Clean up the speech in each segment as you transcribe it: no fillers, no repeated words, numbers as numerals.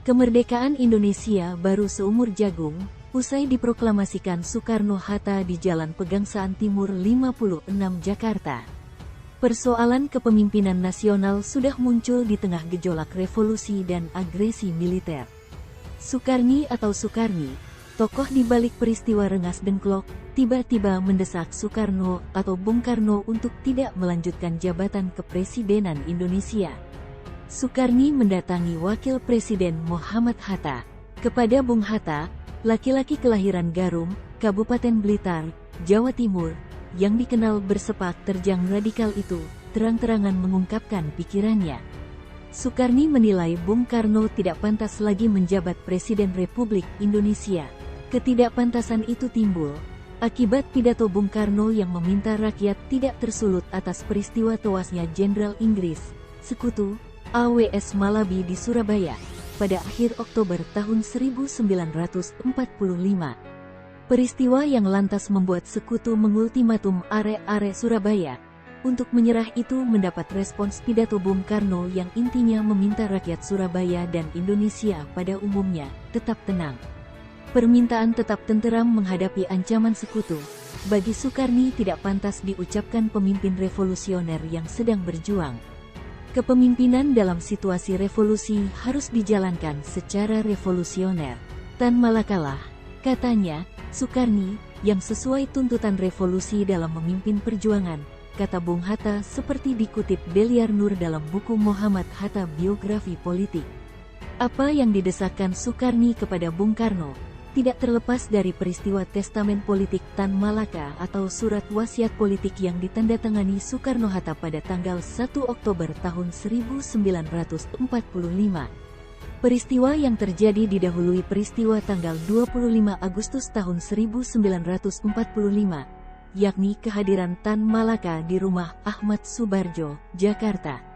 Kemerdekaan Indonesia baru seumur jagung, usai diproklamasikan Soekarno-Hatta di Jalan Pegangsaan Timur 56 Jakarta. Persoalan kepemimpinan nasional sudah muncul di tengah gejolak revolusi dan agresi militer. Soekarni atau Soekarni, tokoh di balik peristiwa Rengas Dengklok, tiba-tiba mendesak Soekarno atau Bung Karno untuk tidak melanjutkan jabatan kepresidenan Indonesia. Soekarni mendatangi Wakil Presiden Muhammad Hatta. Kepada Bung Hatta, laki-laki kelahiran Garum, Kabupaten Blitar, Jawa Timur, yang dikenal bersepak terjang radikal itu, terang-terangan mengungkapkan pikirannya. Soekarni menilai Bung Karno tidak pantas lagi menjabat Presiden Republik Indonesia. Ketidakpantasan itu timbul akibat pidato Bung Karno yang meminta rakyat tidak tersulut atas peristiwa tewasnya Jenderal Inggris, Sekutu, AWS Malabi di Surabaya, pada akhir Oktober tahun 1945. Peristiwa yang lantas membuat Sekutu mengultimatum arek-arek Surabaya untuk menyerah itu mendapat respons pidato Bung Karno yang intinya meminta rakyat Surabaya dan Indonesia pada umumnya tetap tenang. Permintaan tetap tenteram menghadapi ancaman Sekutu, bagi Soekarni tidak pantas diucapkan pemimpin revolusioner yang sedang berjuang. Kepemimpinan dalam situasi revolusi harus dijalankan secara revolusioner. Tan Malakalah, katanya, Soekarni, yang sesuai tuntutan revolusi dalam memimpin perjuangan, kata Bung Hatta seperti dikutip Deliar Nur dalam buku Muhammad Hatta Biografi Politik. Apa yang didesakkan Soekarni kepada Bung Karno, tidak terlepas dari peristiwa testamen politik Tan Malaka atau surat wasiat politik yang ditandatangani Soekarno-Hatta pada tanggal 1 Oktober tahun 1945. Peristiwa yang terjadi didahului peristiwa tanggal 25 Agustus tahun 1945, yakni kehadiran Tan Malaka di rumah Ahmad Subarjo, Jakarta.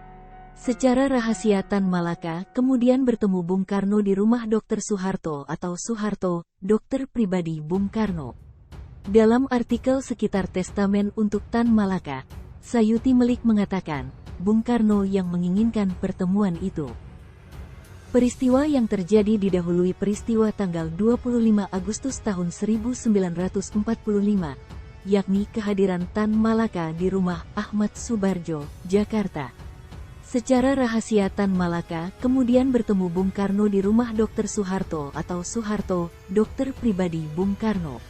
Secara rahasia Tan Malaka kemudian bertemu Bung Karno di rumah Dr. Soeharto atau Soeharto, dokter pribadi Bung Karno. Dalam artikel sekitar testamen untuk Tan Malaka, Sayuti Melik mengatakan, Bung Karno yang menginginkan pertemuan itu. Peristiwa yang terjadi didahului peristiwa tanggal 25 Agustus tahun 1945, yakni kehadiran Tan Malaka di rumah Ahmad Subarjo, Jakarta. Secara rahasia Tan Malaka kemudian bertemu Bung Karno di rumah Dr. Soeharto atau Soeharto, dokter pribadi Bung Karno.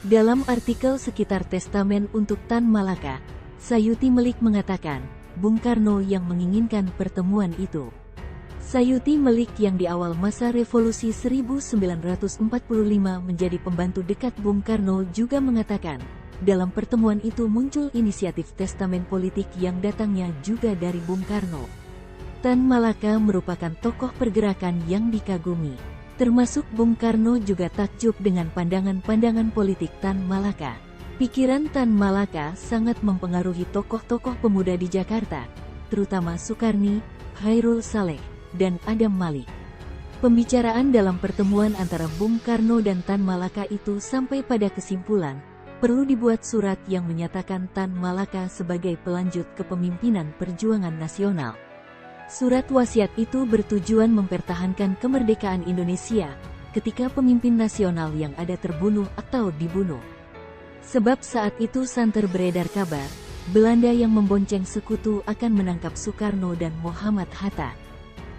Dalam artikel sekitar testamen untuk Tan Malaka, Sayuti Melik mengatakan, Bung Karno yang menginginkan pertemuan itu. Sayuti Melik yang di awal masa revolusi 1945 menjadi pembantu dekat Bung Karno juga mengatakan, dalam pertemuan itu muncul inisiatif testamen politik yang datangnya juga dari Bung Karno. Tan Malaka merupakan tokoh pergerakan yang dikagumi. Termasuk Bung Karno juga takjub dengan pandangan-pandangan politik Tan Malaka. Pikiran Tan Malaka sangat mempengaruhi tokoh-tokoh pemuda di Jakarta, terutama Soekarni, Khairul Saleh, dan Adam Malik. Pembicaraan dalam pertemuan antara Bung Karno dan Tan Malaka itu sampai pada kesimpulan, perlu dibuat surat yang menyatakan Tan Malaka sebagai pelanjut kepemimpinan perjuangan nasional. Surat wasiat itu bertujuan mempertahankan kemerdekaan Indonesia ketika pemimpin nasional yang ada terbunuh atau dibunuh. Sebab saat itu santer beredar kabar, Belanda yang membonceng Sekutu akan menangkap Soekarno dan Muhammad Hatta.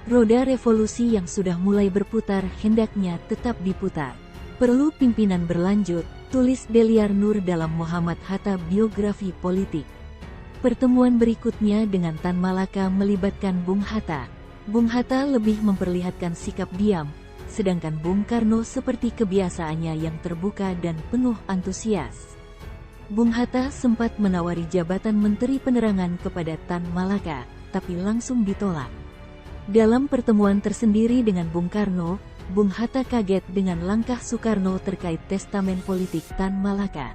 Roda revolusi yang sudah mulai berputar hendaknya tetap diputar. Perlu pimpinan berlanjut, tulis Deliar Nur dalam Muhammad Hatta Biografi Politik. Pertemuan berikutnya dengan Tan Malaka melibatkan Bung Hatta. Bung Hatta lebih memperlihatkan sikap diam, sedangkan Bung Karno seperti kebiasaannya yang terbuka dan penuh antusias. Bung Hatta sempat menawari jabatan Menteri Penerangan kepada Tan Malaka, tapi langsung ditolak. Dalam pertemuan tersendiri dengan Bung Karno, Bung Hatta kaget dengan langkah Soekarno terkait testamen politik Tan Malaka.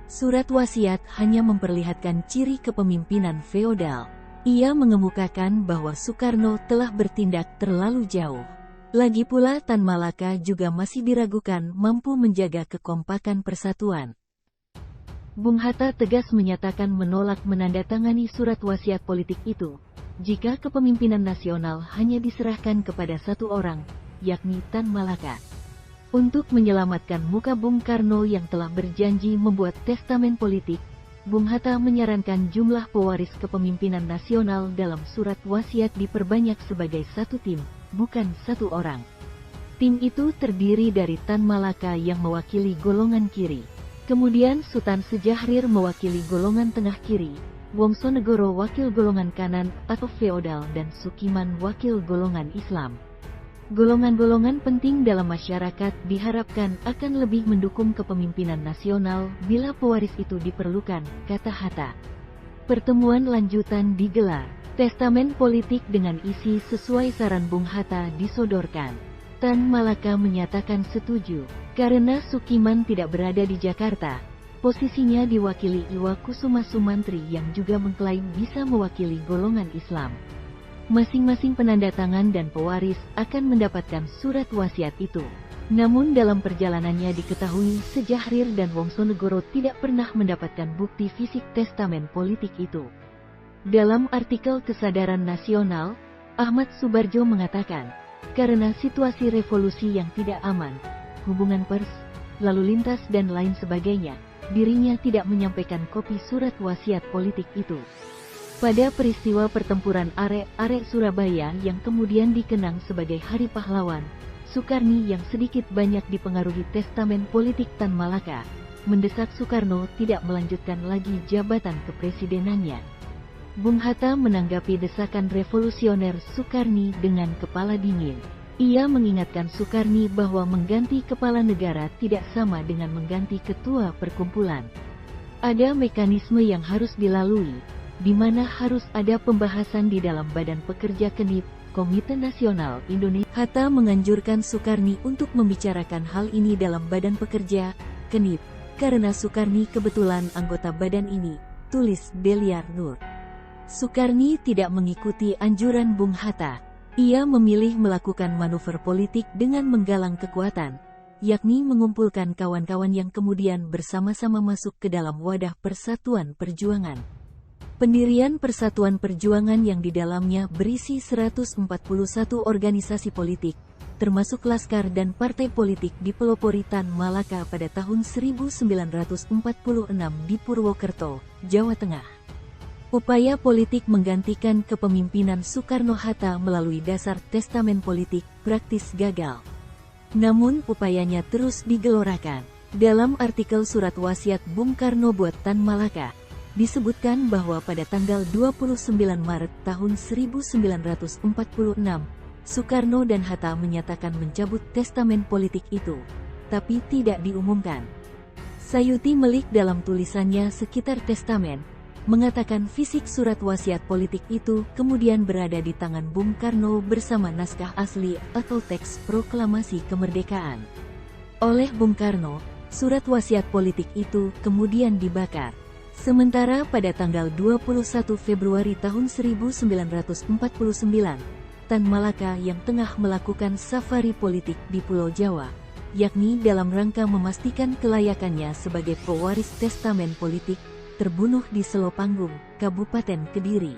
Surat wasiat hanya memperlihatkan ciri kepemimpinan feodal. Ia mengemukakan bahwa Soekarno telah bertindak terlalu jauh. Lagi pula Tan Malaka juga masih diragukan mampu menjaga kekompakan persatuan. Bung Hatta tegas menyatakan menolak menandatangani surat wasiat politik itu, jika kepemimpinan nasional hanya diserahkan kepada satu orang, yakni Tan Malaka. Untuk menyelamatkan muka Bung Karno yang telah berjanji membuat testamen politik, Bung Hatta menyarankan jumlah pewaris kepemimpinan nasional dalam surat wasiat diperbanyak sebagai satu tim, bukan satu orang. Tim itu terdiri dari Tan Malaka yang mewakili golongan kiri, kemudian Sutan Sejahrir mewakili golongan tengah kiri, Wongsonegoro wakil golongan kanan atau feodal, dan Sukiman wakil golongan Islam. Golongan-golongan penting dalam masyarakat diharapkan akan lebih mendukung kepemimpinan nasional bila pewaris itu diperlukan, kata Hatta. Pertemuan lanjutan digelar. Testamen politik dengan isi sesuai saran Bung Hatta disodorkan. Tan Malaka menyatakan setuju, karena Sukiman tidak berada di Jakarta. Posisinya diwakili Iwa Kusuma Sumantri yang juga mengklaim bisa mewakili golongan Islam. Masing-masing penandatangan dan pewaris akan mendapatkan surat wasiat itu. Namun dalam perjalanannya diketahui Sejahrir dan Wongsonegoro tidak pernah mendapatkan bukti fisik testamen politik itu. Dalam artikel Kesadaran Nasional, Ahmad Subarjo mengatakan, karena situasi revolusi yang tidak aman, hubungan pers, lalu lintas dan lain sebagainya, dirinya tidak menyampaikan kopi surat wasiat politik itu. Pada peristiwa pertempuran Arek-Arek Surabaya yang kemudian dikenang sebagai Hari Pahlawan, Sukarni yang sedikit banyak dipengaruhi testamen politik Tan Malaka, mendesak Soekarno tidak melanjutkan lagi jabatan kepresidenannya. Bung Hatta menanggapi desakan revolusioner Sukarni dengan kepala dingin. Ia mengingatkan Sukarni bahwa mengganti kepala negara tidak sama dengan mengganti ketua perkumpulan. Ada mekanisme yang harus dilalui, di mana harus ada pembahasan di dalam Badan Pekerja KNIP, Komite Nasional Indonesia. Hatta menganjurkan Sukarni untuk membicarakan hal ini dalam Badan Pekerja, KNIP, karena Sukarni kebetulan anggota badan ini, tulis Deliar Nur. Sukarni tidak mengikuti anjuran Bung Hatta. Ia memilih melakukan manuver politik dengan menggalang kekuatan, yakni mengumpulkan kawan-kawan yang kemudian bersama-sama masuk ke dalam wadah Persatuan Perjuangan. Pendirian Persatuan Perjuangan yang di dalamnya berisi 141 organisasi politik, termasuk laskar dan partai politik dipelopori Tan Malaka pada tahun 1946 di Purwokerto, Jawa Tengah. Upaya politik menggantikan kepemimpinan Soekarno-Hatta melalui dasar testamen politik praktis gagal. Namun upayanya terus digelorakan. Dalam artikel surat wasiat Bung Karno buat Tan Malaka, disebutkan bahwa pada tanggal 29 Maret tahun 1946, Soekarno dan Hatta menyatakan mencabut testamen politik itu, tapi tidak diumumkan. Sayuti Melik dalam tulisannya Sekitar Testamen, mengatakan fisik surat wasiat politik itu kemudian berada di tangan Bung Karno bersama naskah asli atau teks proklamasi kemerdekaan. Oleh Bung Karno, surat wasiat politik itu kemudian dibakar. Sementara pada tanggal 21 Februari tahun 1949, Tan Malaka yang tengah melakukan safari politik di Pulau Jawa, yakni dalam rangka memastikan kelayakannya sebagai pewaris testamen politik, terbunuh di Selopanggung, Kabupaten Kediri.